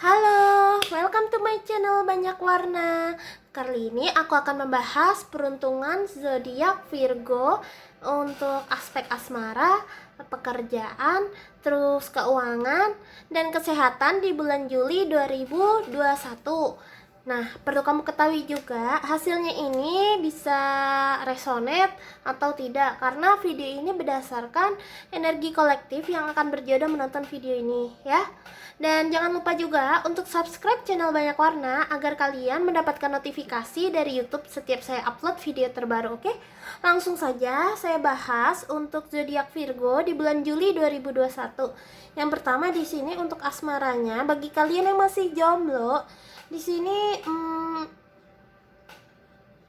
Halo, welcome to my channel Banyak Warna. Kali ini aku akan membahas peruntungan zodiak Virgo untuk aspek asmara, pekerjaan, terus keuangan, dan kesehatan di bulan Juli 2021. Nah, perlu kamu ketahui juga hasilnya ini bisa resonate atau tidak, karena video ini berdasarkan energi kolektif yang akan berjodoh menonton video ini ya. Dan jangan lupa juga untuk subscribe channel Banyak Warna agar kalian mendapatkan notifikasi dari YouTube setiap saya upload video terbaru, oke? Langsung saja saya bahas untuk zodiak Virgo di bulan Juli 2021. Yang pertama di sini untuk asmaranya, bagi kalian yang masih jomblo, di sini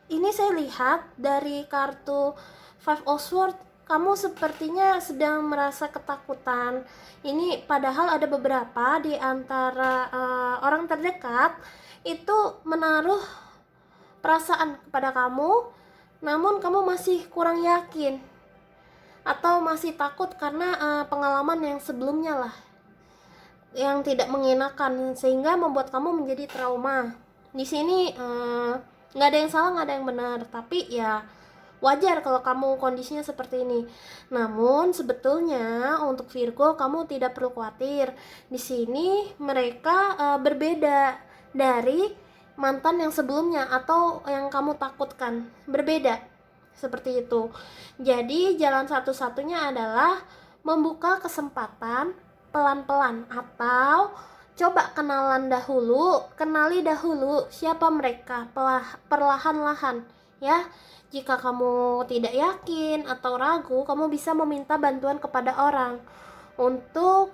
ini saya lihat dari kartu Five of Swords, kamu sepertinya sedang merasa ketakutan. Ini padahal ada beberapa di antara orang terdekat itu menaruh perasaan kepada kamu, namun kamu masih kurang yakin atau masih takut karena pengalaman yang sebelumnya lah yang tidak mengenakan sehingga membuat kamu menjadi trauma. Di sini nggak ada yang salah, nggak ada yang benar, tapi ya wajar kalau kamu kondisinya seperti ini. Namun sebetulnya untuk Virgo kamu tidak perlu khawatir. Di sini mereka berbeda dari mantan yang sebelumnya atau yang kamu takutkan. Berbeda seperti itu. Jadi jalan satu-satunya adalah membuka kesempatan pelan-pelan atau coba kenali dahulu siapa mereka perlahan-lahan ya. Jika kamu tidak yakin atau ragu, kamu bisa meminta bantuan kepada orang untuk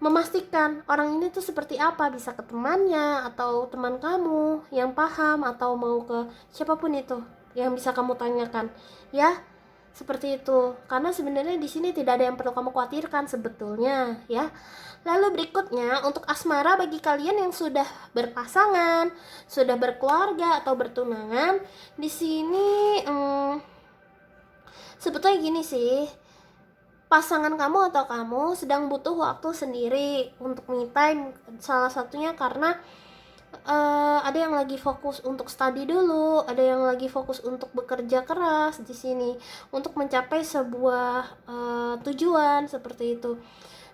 memastikan orang ini tuh seperti apa, bisa ke temannya atau teman kamu yang paham, atau mau ke siapapun itu yang bisa kamu tanyakan ya. Seperti itu. Karena sebenarnya di sini tidak ada yang perlu kamu khawatirkan sebetulnya ya. Lalu berikutnya untuk asmara bagi kalian yang sudah berpasangan, sudah berkeluarga atau bertunangan, di sini sebetulnya gini sih. Pasangan kamu atau kamu sedang butuh waktu sendiri untuk me time, salah satunya karena ada yang lagi fokus untuk studi dulu, ada yang lagi fokus untuk bekerja keras di sini untuk mencapai sebuah tujuan seperti itu.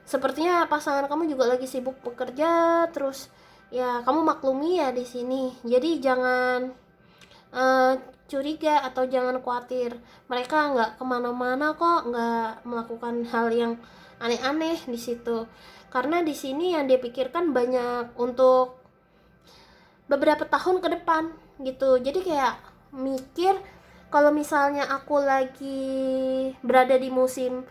Sepertinya pasangan kamu juga lagi sibuk bekerja, terus ya kamu maklumi ya di sini. Jadi jangan curiga atau jangan khawatir, mereka nggak kemana-mana kok, nggak melakukan hal yang aneh-aneh di situ. Karena di sini yang dia pikirkan banyak untuk beberapa tahun ke depan gitu. Jadi kayak mikir kalau misalnya aku lagi berada di musim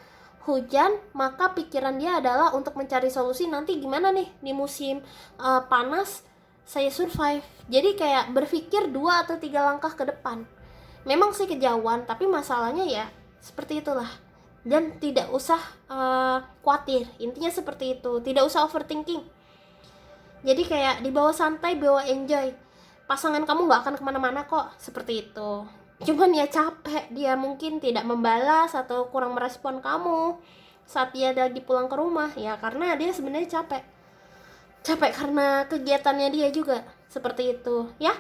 hujan, maka pikiran dia adalah untuk mencari solusi nanti gimana nih di musim panas saya survive. Jadi kayak berpikir 2 atau 3 langkah ke depan. Memang sih kejauhan, tapi masalahnya ya seperti itulah. Dan tidak usah khawatir, intinya seperti itu. Tidak usah overthinking. Jadi kayak dibawa santai, bawa enjoy. Pasangan kamu gak akan kemana-mana kok, seperti itu. Cuman ya capek, dia mungkin tidak membalas atau kurang merespon kamu saat dia lagi pulang ke rumah. Ya karena dia sebenarnya capek karena kegiatannya dia juga, seperti itu ya.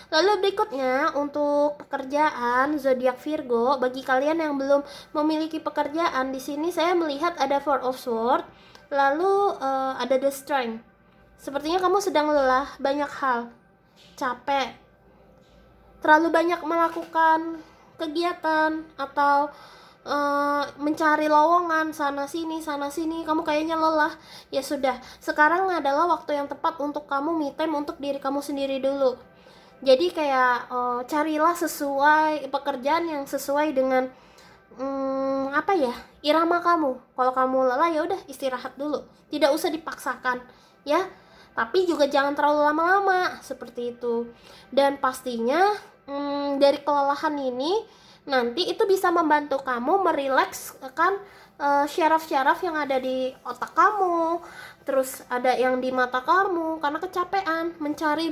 Lalu berikutnya untuk pekerjaan zodiak Virgo, bagi kalian yang belum memiliki pekerjaan, di sini saya melihat ada Four of Swords, lalu ada The Strength. Sepertinya kamu sedang lelah banyak hal, capek, terlalu banyak melakukan kegiatan atau mencari lowongan sana sini, kamu kayaknya lelah. Ya sudah, sekarang adalah waktu yang tepat untuk kamu me time untuk diri kamu sendiri dulu. Jadi kayak carilah sesuai pekerjaan yang sesuai dengan apa ya, irama kamu. Kalau kamu lelah ya udah istirahat dulu, tidak usah dipaksakan ya. Tapi juga jangan terlalu lama-lama seperti itu. Dan pastinya dari kelelahan ini nanti itu bisa membantu kamu merilekskan syaraf-syaraf yang ada di otak kamu, terus ada yang di mata kamu karena kecapean mencari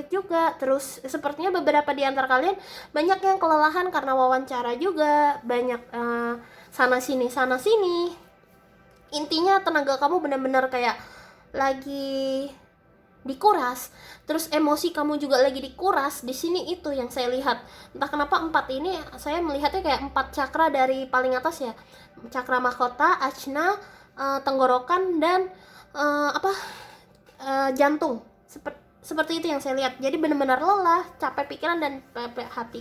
juga. Terus sepertinya beberapa di antara kalian banyak yang kelelahan karena wawancara juga, banyak sana sini. Intinya tenaga kamu benar-benar kayak lagi dikuras, terus emosi kamu juga lagi dikuras. Di sini itu yang saya lihat. Entah kenapa 4 ini saya melihatnya kayak 4 cakra dari paling atas ya. Cakra mahkota, ajna, tenggorokan, dan jantung. Seperti itu yang saya lihat. Jadi benar-benar lelah, capek pikiran dan capek hati.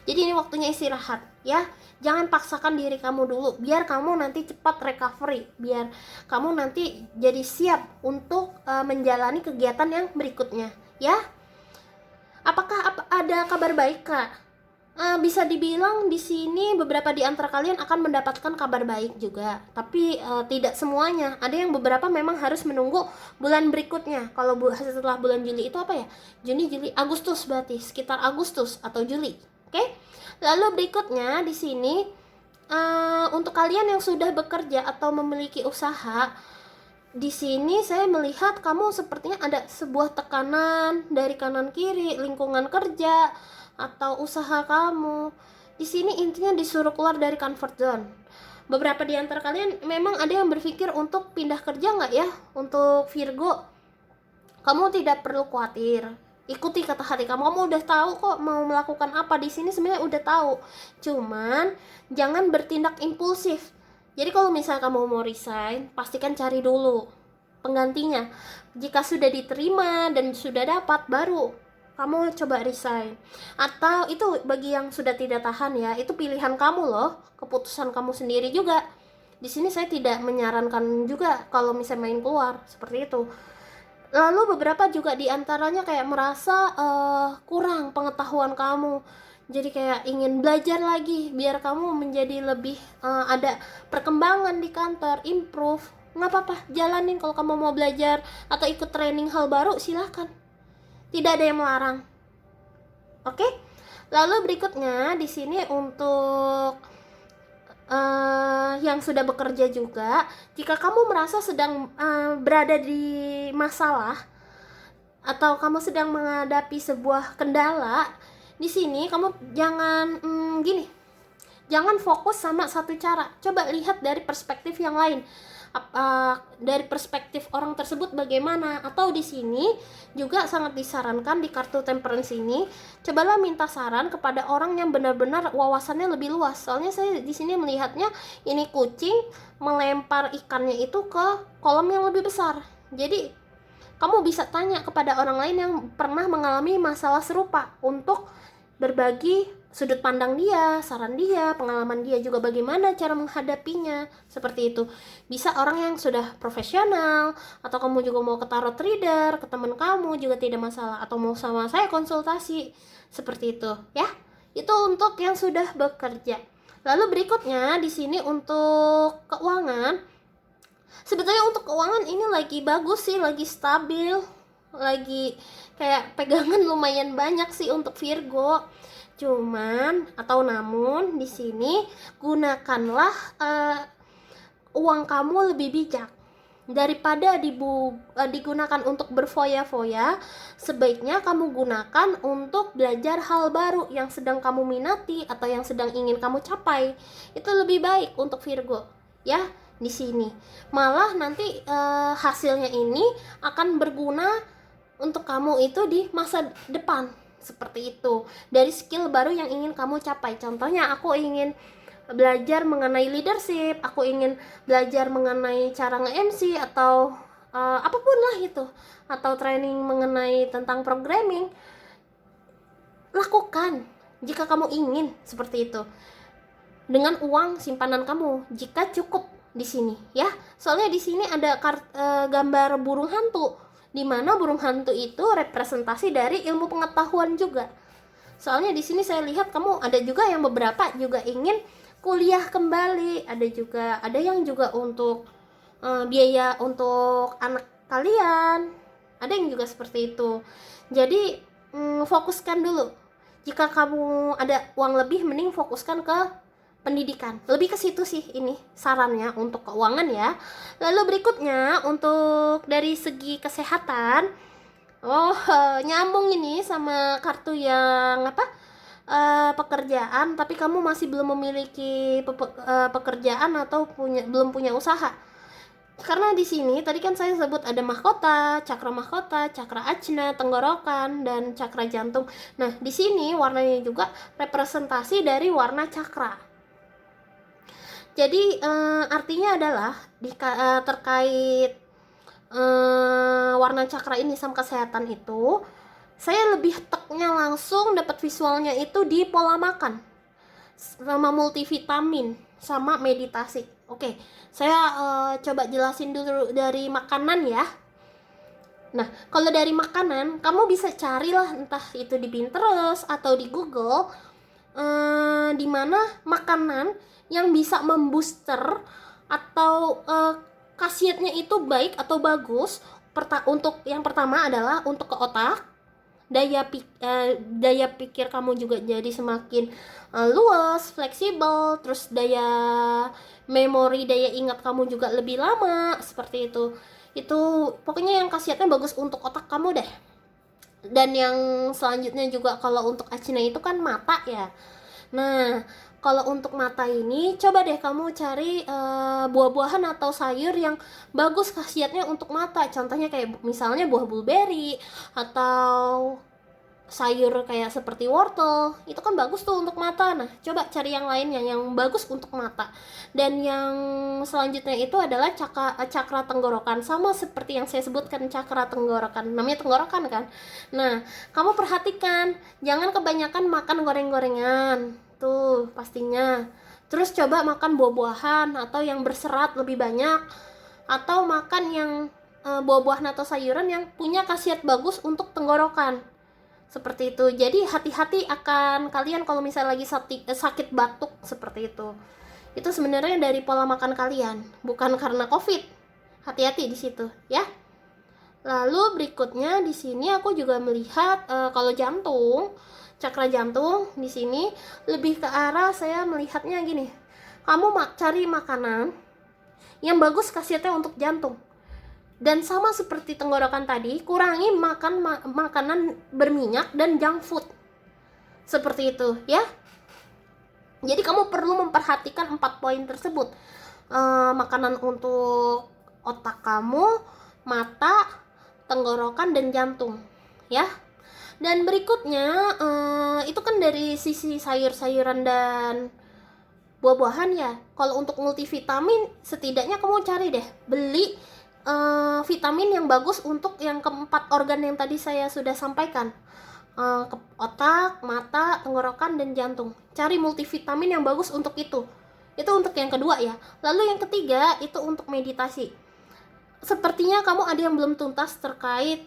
Jadi ini waktunya istirahat ya. Jangan paksakan diri kamu dulu, biar kamu nanti cepat recovery, biar kamu nanti jadi siap untuk menjalani kegiatan yang berikutnya ya. Apakah ada kabar baik, Kak? Bisa dibilang di sini beberapa di antara kalian akan mendapatkan kabar baik juga, tapi tidak semuanya. Ada yang beberapa memang harus menunggu bulan berikutnya. Kalau setelah bulan Juli itu apa ya? Juni, Juli, Agustus, berarti sekitar Agustus atau Juli. Oke? Lalu berikutnya di sini untuk kalian yang sudah bekerja atau memiliki usaha, di sini saya melihat kamu sepertinya ada sebuah tekanan dari kanan kiri, lingkungan kerja atau usaha kamu. Di sini intinya disuruh keluar dari comfort zone. Beberapa di antara kalian memang ada yang berpikir untuk pindah kerja nggak ya? Untuk Virgo, kamu tidak perlu khawatir. Ikuti kata hati kamu. Kamu udah tahu kok mau melakukan apa di sini, sebenarnya udah tahu. Cuman jangan bertindak impulsif. Jadi kalau misalnya kamu mau resign, pastikan cari dulu penggantinya. Jika sudah diterima dan sudah dapat, baru kamu coba resign. Atau itu bagi yang sudah tidak tahan ya, itu pilihan kamu loh, keputusan kamu sendiri juga. Di sini saya tidak menyarankan juga kalau misalnya main keluar seperti itu. Lalu beberapa juga diantaranya kayak merasa kurang pengetahuan kamu, jadi kayak ingin belajar lagi biar kamu menjadi lebih ada perkembangan di kantor, improve. Nggak apa-apa, jalanin. Kalau kamu mau belajar atau ikut training hal baru, silahkan, tidak ada yang melarang. Oke? Lalu berikutnya di sini untuk yang sudah bekerja juga, jika kamu merasa sedang berada di masalah atau kamu sedang menghadapi sebuah kendala, di sini kamu jangan jangan fokus sama satu cara. Coba lihat dari perspektif yang lain. Dari perspektif orang tersebut bagaimana. Atau di sini juga sangat disarankan di kartu temperance ini, cobalah minta saran kepada orang yang benar-benar wawasannya lebih luas. Soalnya saya di sini melihatnya ini kucing melempar ikannya itu ke kolam yang lebih besar. Jadi kamu bisa tanya kepada orang lain yang pernah mengalami masalah serupa untuk berbagi sudut pandang dia, saran dia, pengalaman dia juga bagaimana cara menghadapinya. Seperti itu. Bisa orang yang sudah profesional, atau kamu juga mau ke tarot reader, ke teman kamu juga tidak masalah, atau mau sama saya konsultasi. Seperti itu, ya. Itu untuk yang sudah bekerja. Lalu berikutnya di sini untuk keuangan. Sebetulnya untuk keuangan ini lagi bagus sih, lagi stabil, lagi kayak pegangan lumayan banyak sih untuk Virgo. Cuman atau namun di sini gunakanlah uang kamu lebih bijak. Daripada digunakan untuk berfoya-foya, sebaiknya kamu gunakan untuk belajar hal baru yang sedang kamu minati atau yang sedang ingin kamu capai. Itu lebih baik untuk Virgo ya. Di sini malah nanti hasilnya ini akan berguna untuk kamu itu di masa depan. Seperti itu, dari skill baru yang ingin kamu capai. Contohnya aku ingin belajar mengenai leadership, aku ingin belajar mengenai cara nge-MC atau apapun lah itu, atau training mengenai tentang programming. Lakukan jika kamu ingin seperti itu dengan uang simpanan kamu jika cukup di sini ya. Soalnya di sini ada gambar burung hantu, di mana burung hantu itu representasi dari ilmu pengetahuan juga. Soalnya di sini saya lihat kamu ada juga yang beberapa juga ingin kuliah kembali, ada yang juga untuk biaya untuk anak kalian, ada yang juga seperti itu. Jadi fokuskan dulu. Jika kamu ada uang lebih, mending fokuskan ke pendidikan. Lebih ke situ sih ini sarannya untuk keuangan ya. Lalu berikutnya untuk dari segi kesehatan, nyambung ini sama kartu yang pekerjaan, tapi kamu masih belum memiliki pekerjaan atau belum punya usaha. Karena di sini tadi kan saya sebut ada mahkota, cakra ajna, tenggorokan, dan cakra jantung. Nah, di sini warnanya juga representasi dari warna cakra. Jadi artinya adalah terkait warna cakra ini sama kesehatan itu, saya lebih teknya langsung dapat visualnya itu di pola makan sama multivitamin sama meditasi. Oke, saya coba jelasin dulu dari makanan ya. Nah, kalau dari makanan, kamu bisa carilah entah itu di Pinterest atau di Google, di mana makanan yang bisa membooster atau khasiatnya itu baik atau bagus. Untuk yang pertama adalah untuk ke otak, daya pikir kamu juga jadi semakin luas, fleksibel, terus daya memori, daya ingat kamu juga lebih lama, seperti itu pokoknya yang khasiatnya bagus untuk otak kamu deh. Dan yang selanjutnya juga kalau untuk acina itu kan mata ya. Nah, kalau untuk mata ini coba deh kamu cari buah-buahan atau sayur yang bagus khasiatnya untuk mata. Contohnya kayak misalnya buah blueberry atau sayur kayak seperti wortel, itu kan bagus tuh untuk mata. Nah, coba cari yang lainnya yang bagus untuk mata. Dan yang selanjutnya itu adalah cakra tenggorokan, sama seperti yang saya sebutkan, cakra tenggorokan, namanya tenggorokan kan. Nah, kamu perhatikan jangan kebanyakan makan goreng-gorengan tuh pastinya. Terus coba makan buah-buahan atau yang berserat lebih banyak, atau makan yang buah-buahan atau sayuran yang punya khasiat bagus untuk tenggorokan. Seperti itu. Jadi hati-hati akan kalian kalau misalnya lagi sakit batuk seperti itu. Itu sebenarnya dari pola makan kalian, bukan karena COVID. Hati-hati di situ, ya. Lalu berikutnya di sini aku juga melihat kalau jantung, cakra jantung di sini lebih ke arah saya melihatnya gini. Kamu cari makanan yang bagus khasiatnya untuk jantung. Dan sama seperti tenggorokan tadi, kurangi makan makanan berminyak dan junk food. Seperti itu, ya. Jadi kamu perlu memperhatikan 4 poin tersebut. Makanan untuk otak kamu, mata, tenggorokan, dan jantung, ya. Dan berikutnya, itu kan dari sisi sayur-sayuran dan buah-buahan ya. Kalau untuk multivitamin, setidaknya kamu cari deh, beli vitamin yang bagus untuk yang keempat organ yang tadi saya sudah sampaikan, otak, mata, tenggorokan, dan jantung. Cari multivitamin yang bagus untuk itu untuk yang kedua ya. Lalu yang ketiga itu untuk meditasi. Sepertinya kamu ada yang belum tuntas terkait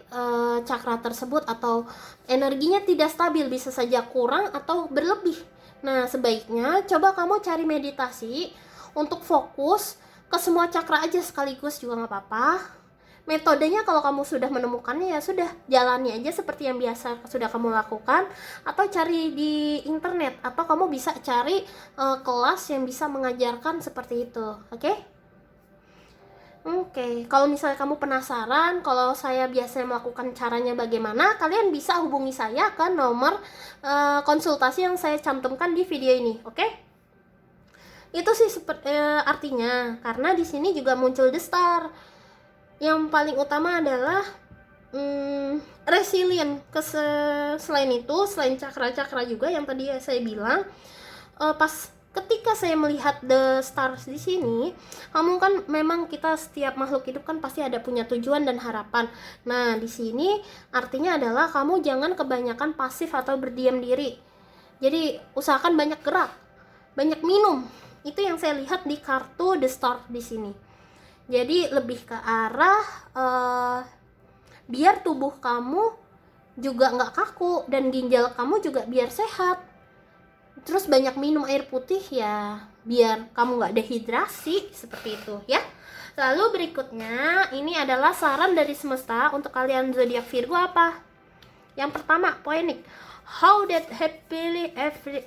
cakra tersebut, atau energinya tidak stabil, bisa saja kurang atau berlebih. Nah, sebaiknya coba kamu cari meditasi untuk fokus ke semua cakra aja sekaligus juga nggak apa-apa. Metodenya kalau kamu sudah menemukannya ya sudah, jalani aja seperti yang biasa sudah kamu lakukan, atau cari di internet, atau kamu bisa cari kelas yang bisa mengajarkan seperti itu. Oke, kalau misalnya kamu penasaran kalau saya biasanya melakukan caranya bagaimana, kalian bisa hubungi saya ke nomor konsultasi yang saya cantumkan di video ini, oke? Itu sih artinya, karena di sini juga muncul the star. Yang paling utama adalah resilient. Selain itu, selain cakra-cakra juga yang tadi saya bilang, pas ketika saya melihat the stars di sini, kamu kan memang kita setiap makhluk hidup kan pasti ada punya tujuan dan harapan. Nah, di sini artinya adalah kamu jangan kebanyakan pasif atau berdiam diri. Jadi usahakan banyak gerak, banyak minum. Itu yang saya lihat di kartu the star di sini. Jadi lebih ke arah biar tubuh kamu juga nggak kaku dan ginjal kamu juga biar sehat. Terus banyak minum air putih ya, biar kamu nggak dehidrasi, seperti itu ya. Lalu berikutnya ini adalah saran dari semesta untuk kalian zodiak Virgo apa? Yang pertama, poenik. How that happily ever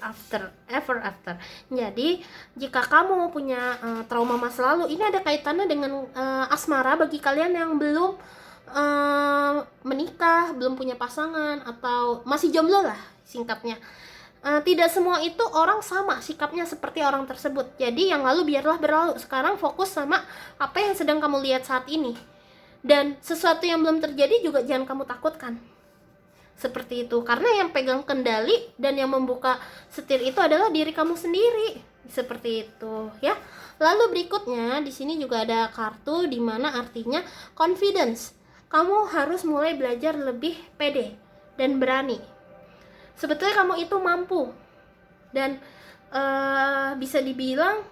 after. Jadi jika kamu punya trauma masa lalu, ini ada kaitannya dengan asmara bagi kalian yang belum menikah, belum punya pasangan, atau masih jomblo lah singkatnya. Tidak semua itu orang sama sikapnya seperti orang tersebut. Jadi yang lalu biarlah berlalu. Sekarang fokus sama apa yang sedang kamu lihat saat ini. Dan sesuatu yang belum terjadi juga jangan kamu takutkan. Seperti itu. Karena yang pegang kendali dan yang membuka setir itu adalah diri kamu sendiri. Seperti itu, ya. Lalu berikutnya di sini juga ada kartu di mana artinya confidence. Kamu harus mulai belajar lebih pede dan berani. Sebetulnya kamu itu mampu. Dan bisa dibilang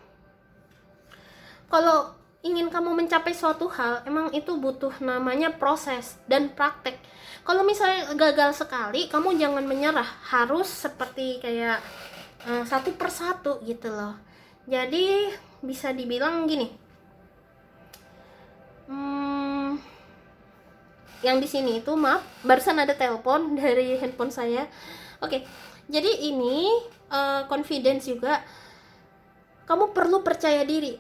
kalau ingin kamu mencapai suatu hal, emang itu butuh namanya proses dan praktek. Kalau misalnya gagal sekali, kamu jangan menyerah. Harus seperti kayak satu persatu gitu loh. Jadi bisa dibilang gini. Yang di sini itu maaf, barusan ada telepon dari handphone saya. Oke, jadi ini confidence juga. Kamu perlu percaya diri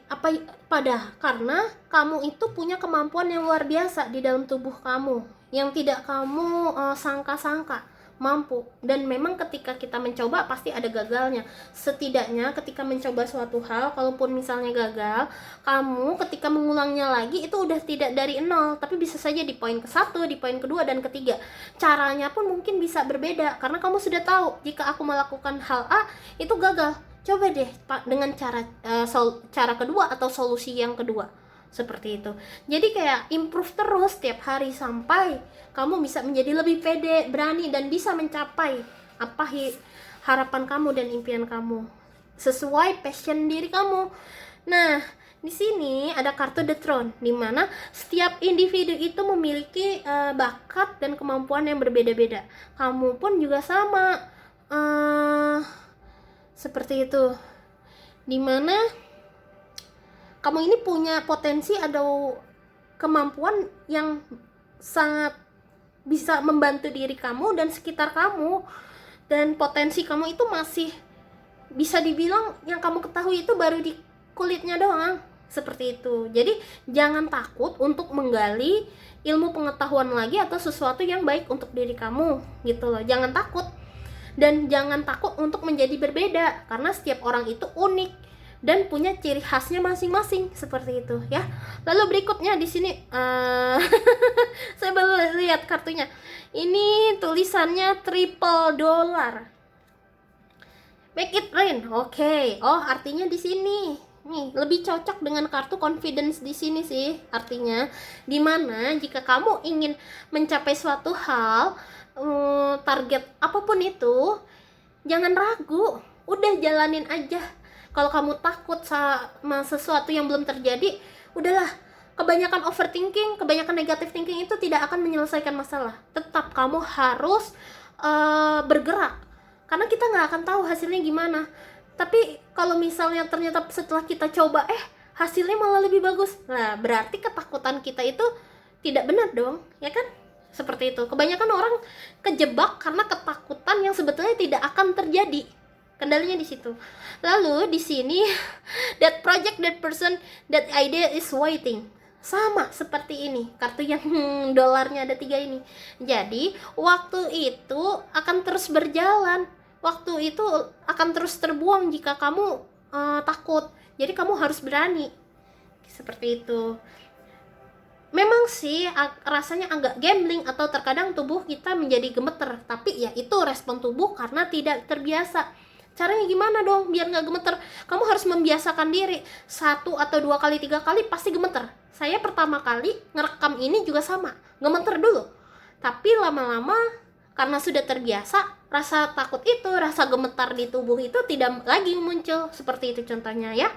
karena kamu itu punya kemampuan yang luar biasa di dalam tubuh kamu yang tidak kamu sangka-sangka mampu. Dan memang ketika kita mencoba pasti ada gagalnya. Setidaknya ketika mencoba suatu hal, kalaupun misalnya gagal, kamu ketika mengulangnya lagi itu udah tidak dari nol, tapi bisa saja di poin ke-1, di poin kedua dan ketiga. Caranya pun mungkin bisa berbeda karena kamu sudah tahu jika aku melakukan hal A itu gagal. Coba deh dengan cara kedua atau solusi yang kedua. Seperti itu. Jadi kayak improve terus tiap hari sampai kamu bisa menjadi lebih pede, berani, dan bisa mencapai apa harapan kamu dan impian kamu sesuai passion diri kamu. Nah, di sini ada kartu The Throne, di mana setiap individu itu memiliki bakat dan kemampuan yang berbeda-beda. Kamu pun juga sama. Seperti itu. Dimana kamu ini punya potensi atau kemampuan yang sangat bisa membantu diri kamu dan sekitar kamu. Dan potensi kamu itu masih bisa dibilang yang kamu ketahui itu baru di kulitnya doang. Seperti itu. Jadi jangan takut untuk menggali ilmu pengetahuan lagi atau sesuatu yang baik untuk diri kamu gitu loh. Jangan takut. Dan jangan takut untuk menjadi berbeda karena setiap orang itu unik dan punya ciri khasnya masing-masing. Seperti itu ya. Lalu berikutnya di sini saya baru lihat kartunya. Ini tulisannya $3. Make it rain. Oke. Oh, artinya di sini. Nih, lebih cocok dengan kartu confidence di sini sih. Artinya dimana jika kamu ingin mencapai suatu hal, target apapun itu, jangan ragu. Udah jalanin aja. Kalau kamu takut sama sesuatu yang belum terjadi, udahlah. Kebanyakan overthinking, kebanyakan negative thinking itu tidak akan menyelesaikan masalah. Tetap kamu harus bergerak. Karena kita nggak akan tahu hasilnya gimana. Tapi kalau misalnya ternyata setelah kita coba, hasilnya malah lebih bagus. Nah, berarti ketakutan kita itu tidak benar dong, ya kan? Seperti itu. Kebanyakan orang kejebak karena ketakutan yang sebetulnya tidak akan terjadi. Kendalinya di situ. Lalu di sini that project, that person, that idea is waiting. Sama seperti ini. Kartu yang dolarnya ada 3 ini. Jadi waktu itu akan terus berjalan. Waktu itu akan terus terbuang jika kamu takut. Jadi kamu harus berani. Seperti itu. Memang sih rasanya agak gambling atau terkadang tubuh kita menjadi gemeter. Tapi ya itu respon tubuh karena tidak terbiasa. Caranya gimana dong biar nggak gemeter? Kamu harus membiasakan diri. 1 atau 2 kali, 3 kali pasti gemeter. Saya pertama kali ngerekam ini juga sama, gemeter dulu. Tapi lama-lama karena sudah terbiasa, rasa takut itu, rasa gemetar di tubuh itu tidak lagi muncul. Seperti itu contohnya ya.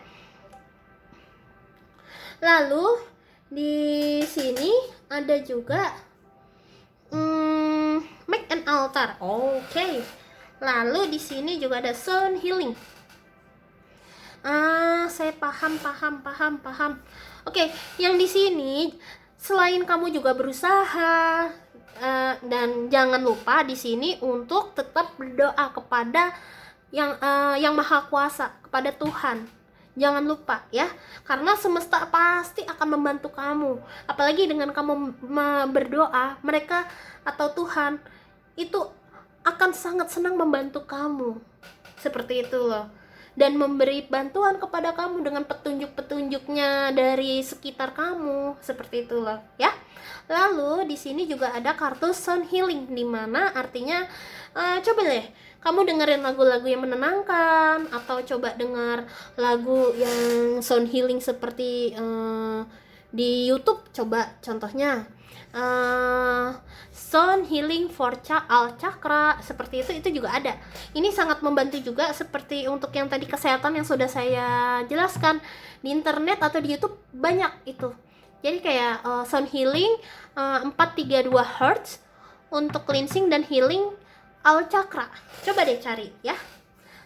Lalu di sini ada juga make an altar. Oke. Lalu di sini juga ada sound healing. Saya paham. Oke, yang di sini selain kamu juga berusaha dan jangan lupa di sini untuk tetap berdoa kepada yang Maha Kuasa, kepada Tuhan. Jangan lupa ya, karena semesta pasti akan membantu kamu. Apalagi dengan kamu berdoa, mereka atau Tuhan itu akan sangat senang membantu kamu. Seperti itu loh. Dan memberi bantuan kepada kamu dengan petunjuk-petunjuknya dari sekitar kamu, seperti itu loh ya. Lalu di sini juga ada kartu sound healing, di mana artinya coba deh kamu dengerin lagu-lagu yang menenangkan, atau coba dengar lagu yang sound healing seperti di YouTube. Coba contohnya sound healing for all chakra, seperti itu juga ada. Ini sangat membantu juga, seperti untuk yang tadi kesehatan yang sudah saya jelaskan. Di internet atau di YouTube banyak itu. Jadi kayak sound healing 432 Hz untuk cleansing dan healing all chakra. Coba deh cari ya.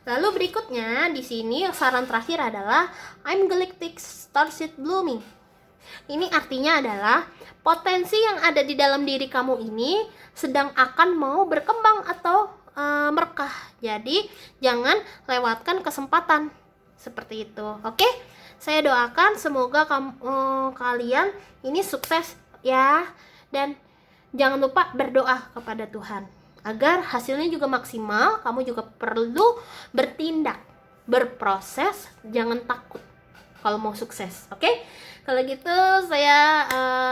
Lalu berikutnya di sini saran terakhir adalah I'm Galactic Starseed Blooming. Ini artinya adalah potensi yang ada di dalam diri kamu ini sedang akan mau berkembang atau merekah. Jadi jangan lewatkan kesempatan seperti itu. Oke? Saya doakan semoga kalian ini sukses ya, dan jangan lupa berdoa kepada Tuhan agar hasilnya juga maksimal. Kamu juga perlu bertindak, berproses, jangan takut kalau mau sukses. Oke? Kalau gitu saya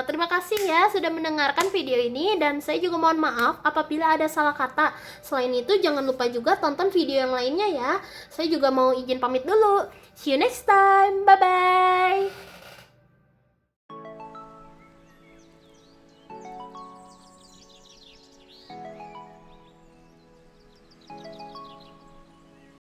terima kasih ya sudah mendengarkan video ini, dan saya juga mohon maaf apabila ada salah kata. Selain itu jangan lupa juga tonton video yang lainnya ya. Saya juga mau izin pamit dulu. See you next time. Bye bye.